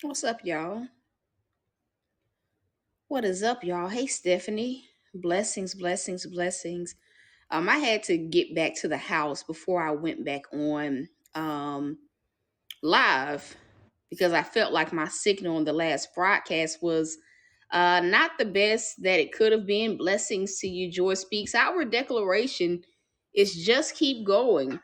What's up, y'all? What is up, y'all? Hey, Stephanie. Blessings, blessings, blessings. I had to get back to the house before I went back on live because I felt like my signal on the last broadcast was not the best that it could have been. Blessings to you, Joy Speaks. Our declaration is just keep going.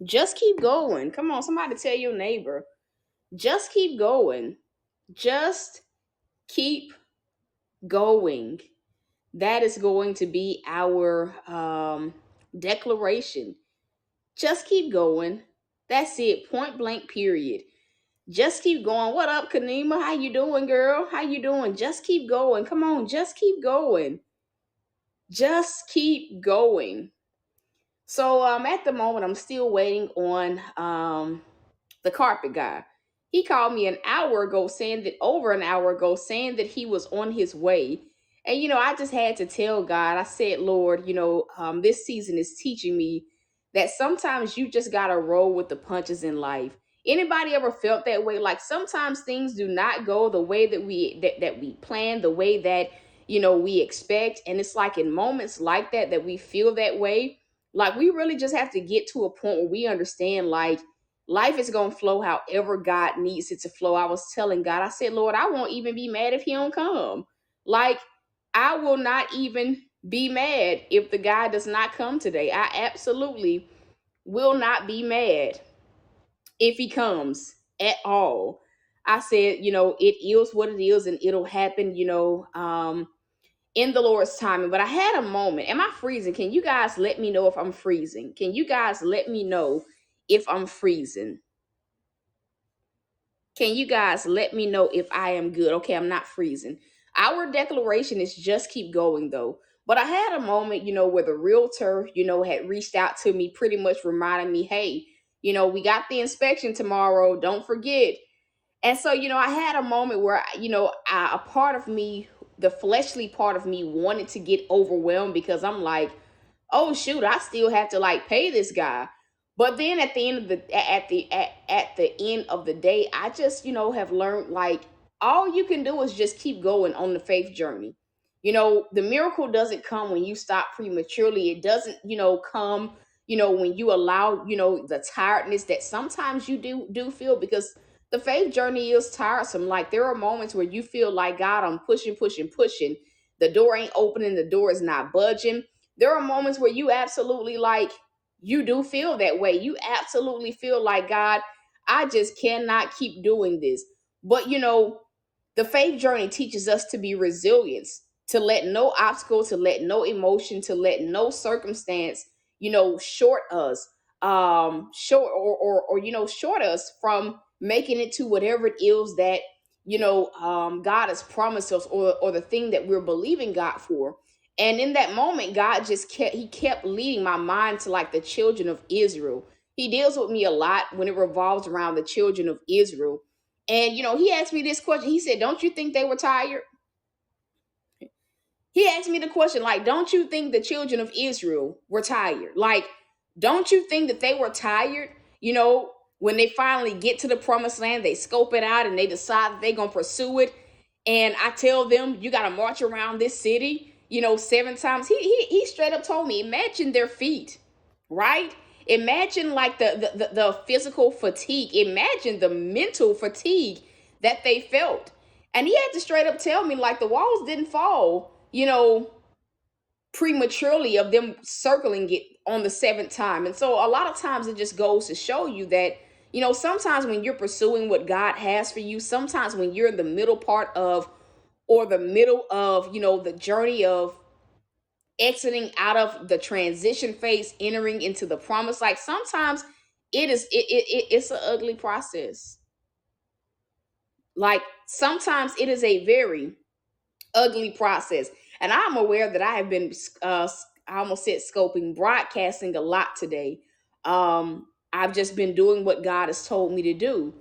Just keep going. Come on, somebody tell your neighbor. Just keep going. Just keep going. That is going to be our declaration. Just keep going. That's it. Point blank. Period. Just keep going. What up, Kanima? How you doing, girl? How you doing? Just keep going. Come on. Just keep going. Just keep going. So at the moment, I'm still waiting on the carpet guy. He called me an hour ago saying that over an hour ago saying that he was on his way. And I just had to tell God, I said, Lord, this season is teaching me that sometimes you just gotta roll with the punches in life. Anybody ever felt that way? Like sometimes things do not go the way that we plan, the way that we expect. And it's like in moments like that we feel that way. Like we really just have to get to a point where we understand like life is gonna flow however God needs it to flow. I was telling God, I said, Lord, I won't even be mad if he don't come. Like, I will not even be mad if the guy does not come today. I absolutely will not be mad if he comes at all. I said, it is what it is and it'll happen, in the Lord's timing. But I had a moment. Am I freezing? Can you guys let me know if I'm freezing? Can you guys let me know if I'm freezing? Can you guys let me know if I am good? Okay, I'm not freezing. Our declaration is just keep going though. But I had a moment, where the realtor, had reached out to me, pretty much reminding me, hey, we got the inspection tomorrow. Don't forget. And so, I had a moment where, a part of me, the fleshly part of me wanted to get overwhelmed because I'm like, oh shoot, I still have to like pay this guy. But then at the end of the end of the day, I just, have learned like all you can do is just keep going on the faith journey. The miracle doesn't come when you stop prematurely. It doesn't, come, when you allow, the tiredness that sometimes you do feel because the faith journey is tiresome. Like there are moments where you feel like God, I'm pushing, pushing, pushing. The door ain't opening, the door is not budging. There are moments where you absolutely like you do feel that way. You absolutely feel like God, I just cannot keep doing this. But the faith journey teaches us to be resilient, to let no obstacle, to let no emotion, to let no circumstance, short us, short or short us from making it to whatever it is that God has promised us or the thing that we're believing God for. And in that moment, God just kept leading my mind to like the children of Israel. He deals with me a lot when it revolves around the children of Israel. And he asked me this question. He said, "Don't you think they were tired?" He asked me the question, like, "Don't you think the children of Israel were tired? Like, don't you think that they were tired? When they finally get to the promised land, they scope it out and they decide that they're gonna pursue it. And I tell them, you gotta march around this city, 7 times. He straight up told me, imagine their feet, right? Imagine like the physical fatigue. Imagine the mental fatigue that they felt. And he had to straight up tell me, like, the walls didn't fall, prematurely of them circling it on the seventh time. And so a lot of times it just goes to show you that, sometimes when you're pursuing what God has for you, sometimes when you're in the middle part of or the middle of, the journey of exiting out of the transition phase, entering into the promise, like sometimes it's an ugly process. Like sometimes it is a very ugly process. And I'm aware that I have been, I almost said scoping, broadcasting a lot today. I've just been doing what God has told me to do.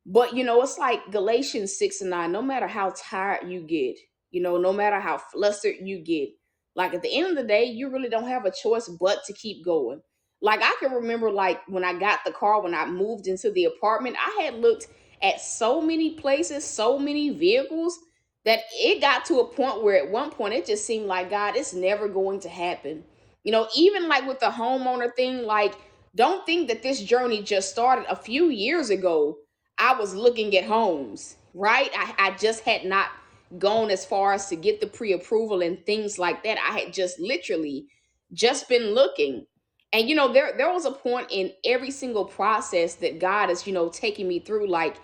But, it's like Galatians 6 and 9, no matter how tired you get, no matter how flustered you get, like at the end of the day, you really don't have a choice but to keep going. Like I can remember like when I got the car, when I moved into the apartment, I had looked at so many places, so many vehicles, that it got to a point where at one point it just seemed like, God, it's never going to happen. Even like with the homeowner thing, like, don't think that this journey just started a few years ago. I was looking at homes, right? I just had not gone as far as to get the pre-approval and things like that. I had just literally just been looking. And there was a point in every single process that God is, taking me through, like,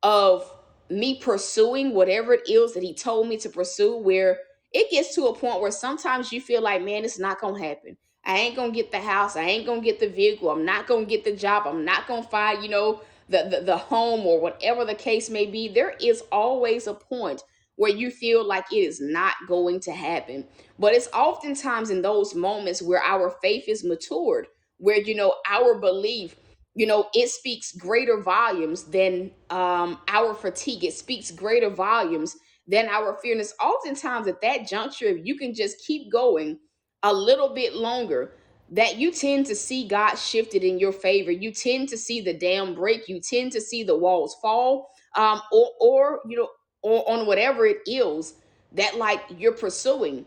of me pursuing whatever it is that he told me to pursue, where it gets to a point where sometimes you feel like, man, it's not gonna happen. I ain't gonna get the house, I ain't gonna get the vehicle, I'm not gonna get the job, I'm not gonna find, the home, or whatever the case may be. There is always a point where you feel like it is not going to happen. But it's oftentimes in those moments where our faith is matured, where our belief, it speaks greater volumes than our fatigue. It speaks greater volumes than our fear. And it's oftentimes at that juncture, if you can just keep going a little bit longer, that you tend to see God shifted in your favor. You tend to see the dam break. You tend to see the walls fall, or on whatever it is that, like, you're pursuing.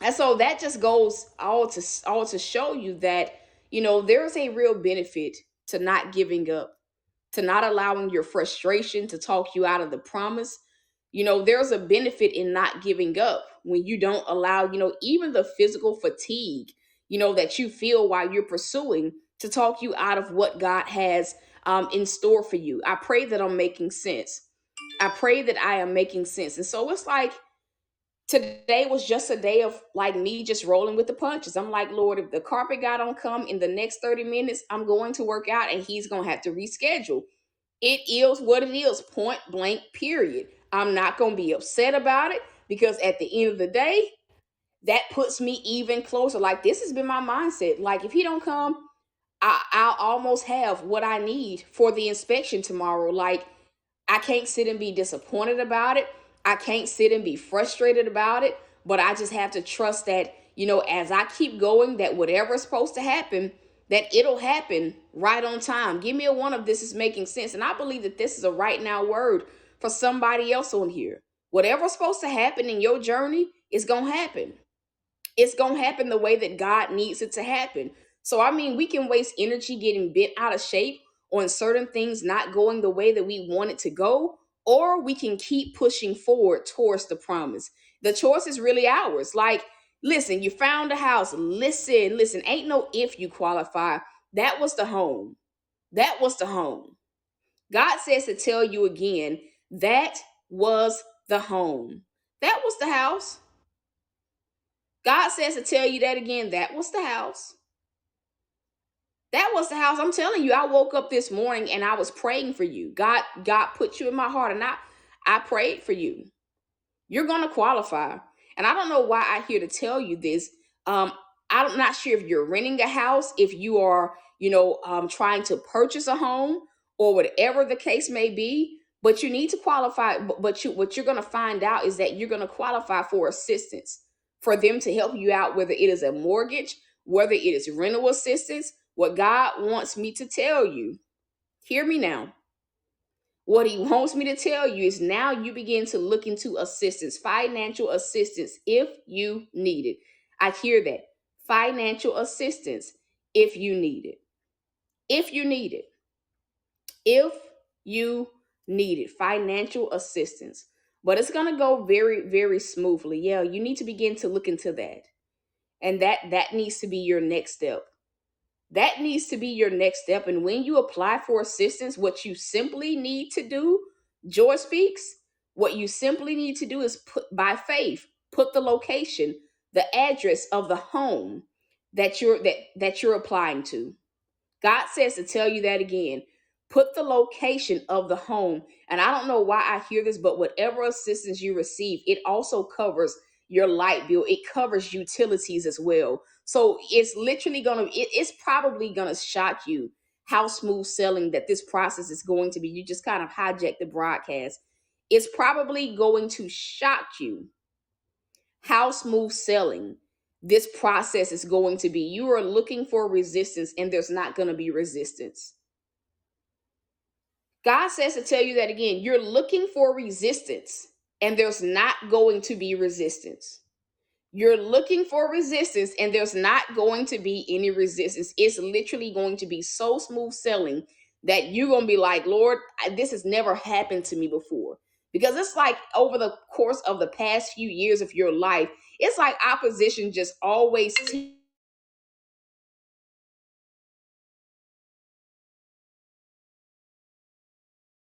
And so that just goes all to show you that there's a real benefit to not giving up, to not allowing your frustration to talk you out of the promise. There's a benefit in not giving up when you don't allow, even the physical fatigue, that you feel while you're pursuing, to talk you out of what God has in store for you. I pray that I'm making sense. I pray that I am making sense. And so it's like, today was just a day of, like, me just rolling with the punches. I'm like, Lord, if the carpet guy don't come in the next 30 minutes, I'm going to work out and he's going to have to reschedule. It is what it is, point blank, period. I'm not going to be upset about it, because at the end of the day, that puts me even closer. Like, this has been my mindset. Like, if he don't come, I'll almost have what I need for the inspection tomorrow. Like, I can't sit and be disappointed about it. I can't sit and be frustrated about it. But I just have to trust that, as I keep going, that whatever's supposed to happen, that it'll happen right on time. Give me a one of this is making sense. And I believe that this is a right now word for somebody else on here. Whatever's supposed to happen in your journey is going to happen. It's going to happen the way that God needs it to happen. So, I mean, we can waste energy getting bent out of shape on certain things not going the way that we want it to go, or we can keep pushing forward towards the promise. The choice is really ours. Like, listen, you found a house. Listen, ain't no if you qualify. That was the home. That was the home. God says to tell you again, that was the home. That was the house. God says to tell you that again. That was the house. That was the house. I'm telling you, I woke up this morning and I was praying for you. God put you in my heart, and I prayed for you. You're going to qualify. And I don't know why I'm here to tell you this. I'm not sure if you're renting a house, if you are, trying to purchase a home, or whatever the case may be, but you need to qualify. But what you're going to find out is that you're going to qualify for assistance, for them to help you out, whether it is a mortgage, whether it is rental assistance. What God wants me to tell you, hear me now. What he wants me to tell you is, now you begin to look into assistance, financial assistance, if you need it. I hear that. Financial assistance, if you need it. If you need it. If you need it. Financial assistance. But it's going to go very, very smoothly. Yeah, you need to begin to look into that. And that needs to be your next step. That needs to be your next step. And when you apply for assistance, what you simply need to do, Joy Speaks, what you simply need to do is put, by faith, put the location, the address of the home that you're applying to. God says to tell you that again. Put the location of the home. And I don't know why I hear this, but whatever assistance you receive, it also covers your light bill. It covers utilities as well. So it's literally it's probably gonna shock you how smooth selling that this process is going to be. You just kind of hijack the broadcast. It's probably going to shock you how smooth selling this process is going to be. You are looking for resistance, and there's not going to be resistance. God says to tell you that again. You're looking for resistance, and there's not going to be resistance. You're looking for resistance, and there's not going to be any resistance. It's literally going to be so smooth sailing that you're going to be like, Lord, this has never happened to me before. Because it's like over the course of the past few years of your life, it's like opposition just always